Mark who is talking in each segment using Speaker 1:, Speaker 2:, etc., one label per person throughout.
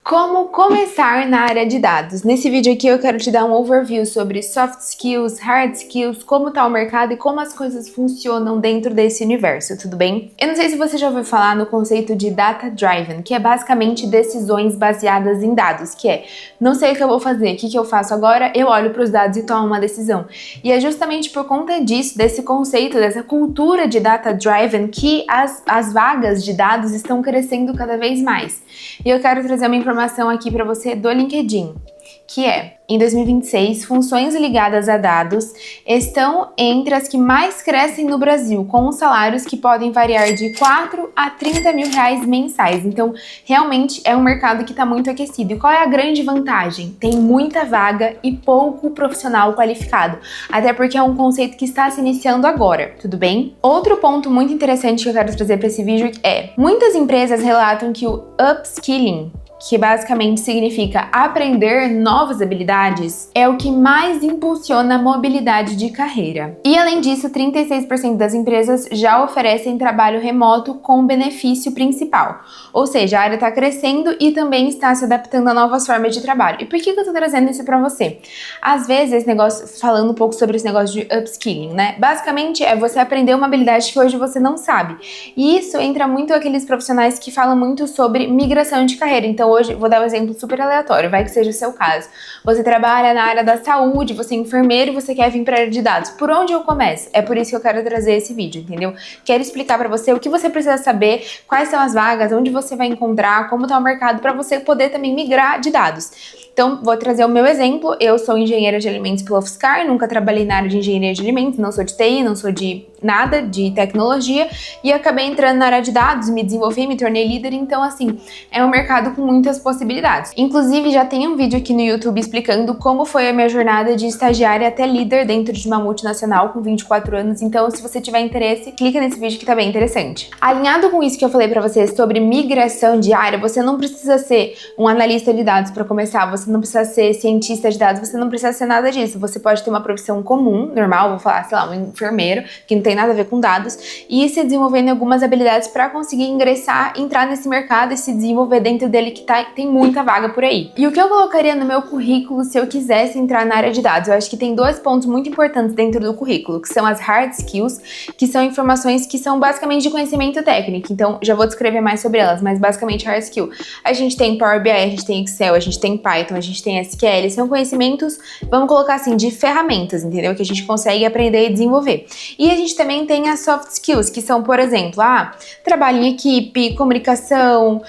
Speaker 1: Como começar na área de dados? Nesse vídeo aqui eu quero te dar um overview sobre soft skills, hard skills, como tá o mercado e como as coisas funcionam dentro desse universo, tudo bem? Eu não sei se você já ouviu falar no conceito de data driven, que é basicamente decisões baseadas em dados, que é, não sei o que eu vou fazer, o que eu faço agora, eu olho para os dados e tomo uma decisão. E é justamente por conta disso, desse conceito, dessa cultura de data driven, que as vagas de dados estão crescendo cada vez mais. E eu quero trazer uma informação aqui para você do LinkedIn, que é, em 2026, funções ligadas a dados estão entre as que mais crescem no Brasil, com salários que podem variar de 4 a 30 mil reais mensais. Então, realmente é um mercado que está muito aquecido. E qual é a grande vantagem? Tem muita vaga e pouco profissional qualificado, até porque é um conceito que está se iniciando agora, tudo bem? Outro ponto muito interessante que eu quero trazer para esse vídeo é, muitas empresas relatam que o upskilling, que basicamente significa aprender novas habilidades, é o que mais impulsiona a mobilidade de carreira. E além disso, 36% das empresas já oferecem trabalho remoto com benefício principal. Ou seja, a área está crescendo e também está se adaptando a novas formas de trabalho. E por que eu tô trazendo isso para você? Às vezes, esse negócio, falando um pouco sobre esse negócio de upskilling, né? Basicamente, é você aprender uma habilidade que hoje você não sabe. E isso entra muito aqueles profissionais que falam muito sobre migração de carreira. Então, hoje, vou dar um exemplo super aleatório, vai que seja o seu caso. Você trabalha na área da saúde, você é enfermeiro e você quer vir para a área de dados. Por onde eu começo? É por isso que eu quero trazer esse vídeo, entendeu? Quero explicar para você o que você precisa saber, quais são as vagas, onde você vai encontrar, como está o mercado, para você poder também migrar de dados. Então, vou trazer o meu exemplo. Eu sou engenheira de alimentos pela UFSCar, nunca trabalhei na área de engenharia de alimentos, não sou de TI, não sou de nada, de tecnologia, e acabei entrando na área de dados, me desenvolvi, me tornei líder. Então, assim, é um mercado com muitas possibilidades. Inclusive, já tem um vídeo aqui no YouTube explicando como foi a minha jornada de estagiária até líder dentro de uma multinacional com 24 anos. Então, se você tiver interesse, clica nesse vídeo que tá bem interessante. Alinhado com isso que eu falei pra vocês sobre migração de área, você não precisa ser um analista de dados para começar, você não precisa ser cientista de dados, você não precisa ser nada disso. Você pode ter uma profissão comum, normal, vou falar, sei lá, um enfermeiro, que não tem nada a ver com dados, e ir se desenvolvendo algumas habilidades para conseguir ingressar, entrar nesse mercado e se desenvolver dentro dele, que tem muita vaga por aí. E o que eu colocaria no meu currículo se eu quisesse entrar na área de dados? Eu acho que tem dois pontos muito importantes dentro do currículo, que são as hard skills, que são informações que são basicamente de conhecimento técnico. Então, já vou descrever mais sobre elas, mas basicamente hard skill. A gente tem Power BI, a gente tem Excel, a gente tem Python, a gente tem SQL, são conhecimentos, vamos colocar assim, de ferramentas, entendeu? Que a gente consegue aprender e desenvolver. E a gente também tem as soft skills, que são, por exemplo, trabalho em equipe, comunicação,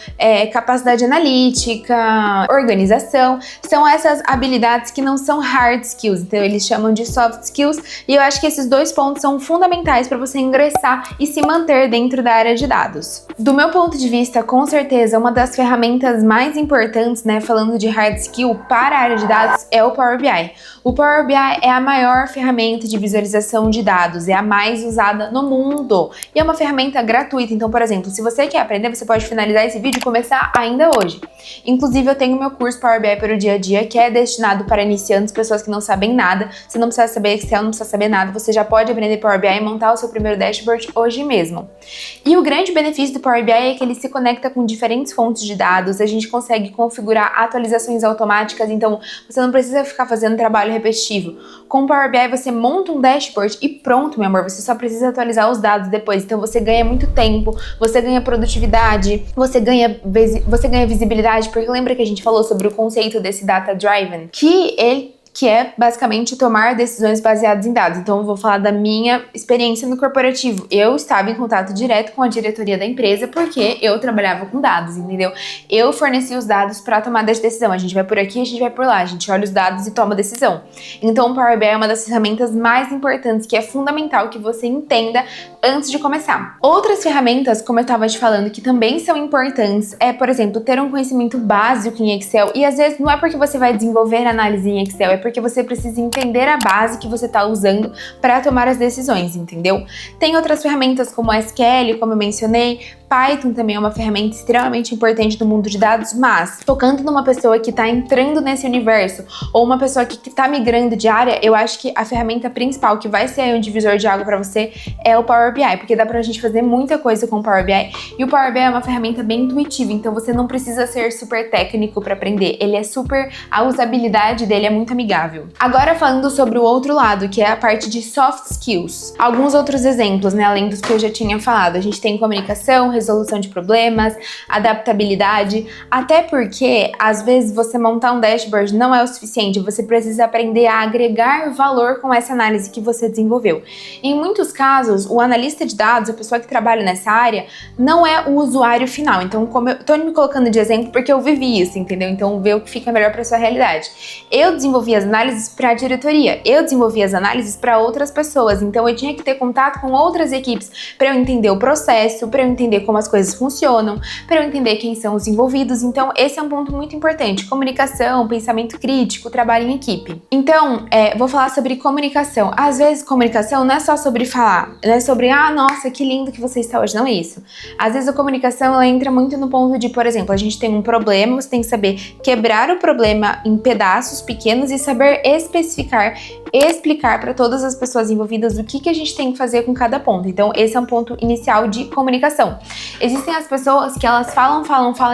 Speaker 1: capacidade analítica, organização. São essas habilidades que não são hard skills, então eles chamam de soft skills, e eu acho que esses dois pontos são fundamentais para você ingressar e se manter dentro da área de dados. Do meu ponto de vista, com certeza, uma das ferramentas mais importantes, né, falando de hard skill para a área de dados, é o Power BI. O Power BI é a maior ferramenta de visualização de dados, é a mais usada no mundo e é uma ferramenta gratuita. Então, por exemplo, se você quer aprender, você pode finalizar esse vídeo e começar ainda hoje. Inclusive, eu tenho meu curso Power BI para o dia a dia, que é destinado para iniciantes, pessoas que não sabem nada. Você não precisa saber Excel, não precisa saber nada, você já pode aprender Power BI e montar o seu primeiro dashboard hoje mesmo. E o grande benefício do Power BI é que ele se conecta com diferentes fontes de dados, a gente consegue configurar atualizações automáticas, então você não precisa ficar fazendo trabalho repetitivo. Com o Power BI você monta um dashboard e pronto, meu amor, você só precisa atualizar os dados depois. Então você ganha muito tempo, você ganha produtividade, você ganha visibilidade, porque lembra que a gente falou sobre o conceito desse data driven? Que é basicamente tomar decisões baseadas em dados. Então eu vou falar da minha experiência no corporativo. Eu estava em contato direto com a diretoria da empresa porque eu trabalhava com dados, entendeu? Eu fornecia os dados para tomada de decisão. A gente vai por aqui, a gente vai por lá, a gente olha os dados e toma decisão. Então o Power BI é uma das ferramentas mais importantes, que é fundamental que você entenda antes de começar. Outras ferramentas, como eu estava te falando, que também são importantes, é, por exemplo, ter um conhecimento básico em Excel. E às vezes não é porque você vai desenvolver análise em Excel, é porque você precisa entender a base que você está usando para tomar as decisões, entendeu? Tem outras ferramentas como a SQL, como eu mencionei, Python também é uma ferramenta extremamente importante no mundo de dados, mas focando numa pessoa que está entrando nesse universo ou uma pessoa que está migrando de área, eu acho que a ferramenta principal que vai ser aí um divisor de água para você é o Power BI, porque dá pra gente fazer muita coisa com o Power BI e o Power BI é uma ferramenta bem intuitiva, então você não precisa ser super técnico para aprender, ele é a usabilidade dele é muito amigável. Agora falando sobre o outro lado, que é a parte de soft skills. Alguns outros exemplos, né, além dos que eu já tinha falado, a gente tem comunicação, resolução de problemas, adaptabilidade, até porque às vezes você montar um dashboard não é o suficiente, você precisa aprender a agregar valor com essa análise que você desenvolveu. Em muitos casos, o analista de dados, a pessoa que trabalha nessa área, não é o usuário final. Então, como eu tô me colocando de exemplo porque eu vivi isso, entendeu? Então, ver o que fica melhor para sua realidade. Eu desenvolvi as análises para a diretoria, eu desenvolvi as análises para outras pessoas. Então, eu tinha que ter contato com outras equipes para eu entender o processo, para eu entender como as coisas funcionam, para eu entender quem são os envolvidos. Então, esse é um ponto muito importante. Comunicação, pensamento crítico, trabalho em equipe. Então, vou falar sobre comunicação. Às vezes, comunicação não é só sobre falar, não é sobre, nossa, que lindo que você está hoje. Não é isso. Às vezes, a comunicação, ela entra muito no ponto de, por exemplo, a gente tem um problema, você tem que saber quebrar o problema em pedaços pequenos e saber explicar para todas as pessoas envolvidas o que a gente tem que fazer com cada ponto. Então, esse é um ponto inicial de comunicação. Existem as pessoas que elas falam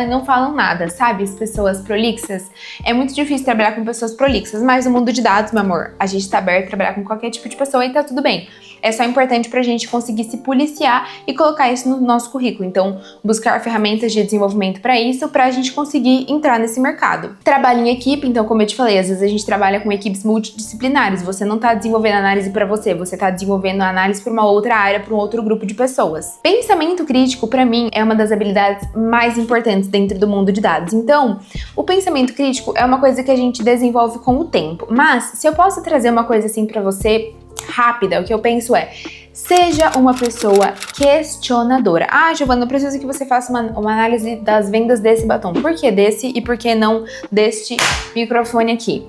Speaker 1: e não falam nada, sabe? As pessoas prolixas. É muito difícil trabalhar com pessoas prolixas, mas no mundo de dados, meu amor, a gente tá aberto a trabalhar com qualquer tipo de pessoa e tá tudo bem. É só importante pra gente conseguir se policiar e colocar isso no nosso currículo. Então, buscar ferramentas de desenvolvimento para isso, pra gente conseguir entrar nesse mercado. Trabalho em equipe, então, como eu te falei, às vezes a gente trabalha com equipes multidisciplinares. Você não tá desenvolvendo análise para você tá desenvolvendo análise para uma outra área, para um outro grupo de pessoas. Pensamento crítico, para mim, é uma das habilidades mais importantes dentro do mundo de dados. Então, o pensamento crítico é uma coisa que a gente desenvolve com o tempo. Mas, se eu posso trazer uma coisa assim para você, rápida, o que eu penso é: seja uma pessoa questionadora. Giovana, eu preciso que você faça uma análise das vendas desse batom. Por que desse e por que não deste microfone aqui?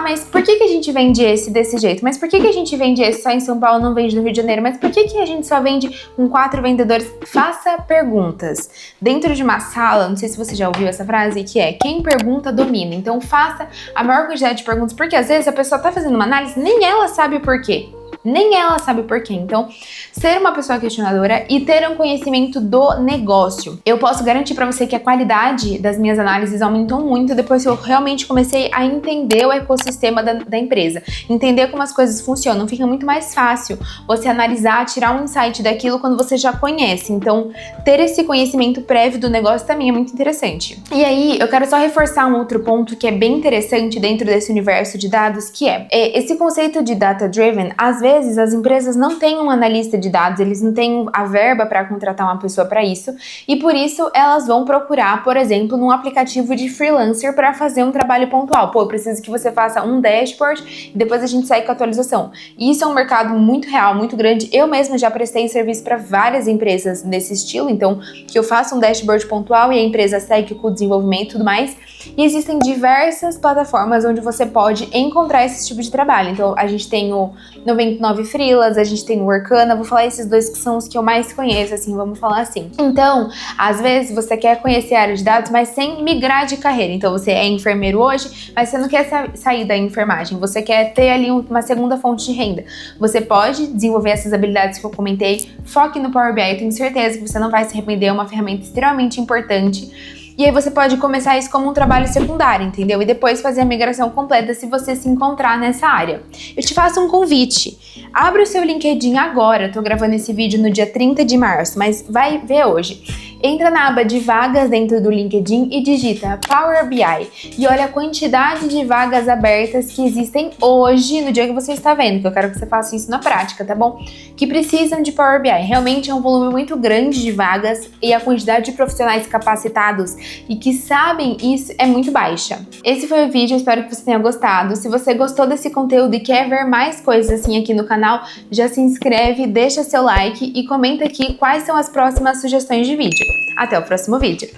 Speaker 1: Mas por que a gente vende esse desse jeito? Mas por que a gente vende esse só em São Paulo, não vende no Rio de Janeiro? Mas por que a gente só vende com 4 vendedores? Faça perguntas. Dentro de uma sala, não sei se você já ouviu essa frase, que é: quem pergunta domina. Então faça a maior quantidade de perguntas, porque às vezes a pessoa tá fazendo uma análise, nem ela sabe o porquê. Nem ela sabe o porquê. Então, ser uma pessoa questionadora e ter um conhecimento do negócio. Eu posso garantir pra você que a qualidade das minhas análises aumentou muito depois que eu realmente comecei a entender o ecossistema da empresa. Entender como as coisas funcionam. Fica muito mais fácil você analisar, tirar um insight daquilo quando você já conhece. Então, ter esse conhecimento prévio do negócio também é muito interessante. E aí, eu quero só reforçar um outro ponto que é bem interessante dentro desse universo de dados, que é esse conceito de data-driven. Às vezes as empresas não têm um analista de dados, eles não têm a verba para contratar uma pessoa para isso, e por isso elas vão procurar, por exemplo, num aplicativo de freelancer para fazer um trabalho pontual. Eu preciso que você faça um dashboard e depois a gente sai com a atualização. E isso é um mercado muito real, muito grande. Eu mesma já prestei serviço para várias empresas desse estilo, então que eu faço um dashboard pontual e a empresa segue com o desenvolvimento e tudo mais. E existem diversas plataformas onde você pode encontrar esse tipo de trabalho. Então a gente tem o 99 Freelas, a gente tem o Workana, vou falar esses dois que são os que eu mais conheço, assim, vamos falar assim. Então, às vezes você quer conhecer a área de dados, mas sem migrar de carreira. Então você é enfermeiro hoje, mas você não quer sair da enfermagem, você quer ter ali uma segunda fonte de renda. Você pode desenvolver essas habilidades que eu comentei, foque no Power BI, eu tenho certeza que você não vai se arrepender, é uma ferramenta extremamente importante. E aí você pode começar isso como um trabalho secundário, entendeu? E depois fazer a migração completa se você se encontrar nessa área. Eu te faço um convite. Abre o seu LinkedIn agora. Eu tô gravando esse vídeo no dia 30 de março, mas vai ver hoje. Entra na aba de vagas dentro do LinkedIn e digita Power BI. E olha a quantidade de vagas abertas que existem hoje, no dia que você está vendo, que eu quero que você faça isso na prática, tá bom? Que precisam de Power BI. Realmente é um volume muito grande de vagas e a quantidade de profissionais capacitados e que sabem isso é muito baixa. Esse foi o vídeo, eu espero que você tenha gostado. Se você gostou desse conteúdo e quer ver mais coisas assim aqui no canal, já se inscreve, deixa seu like e comenta aqui quais são as próximas sugestões de vídeo. Até o próximo vídeo!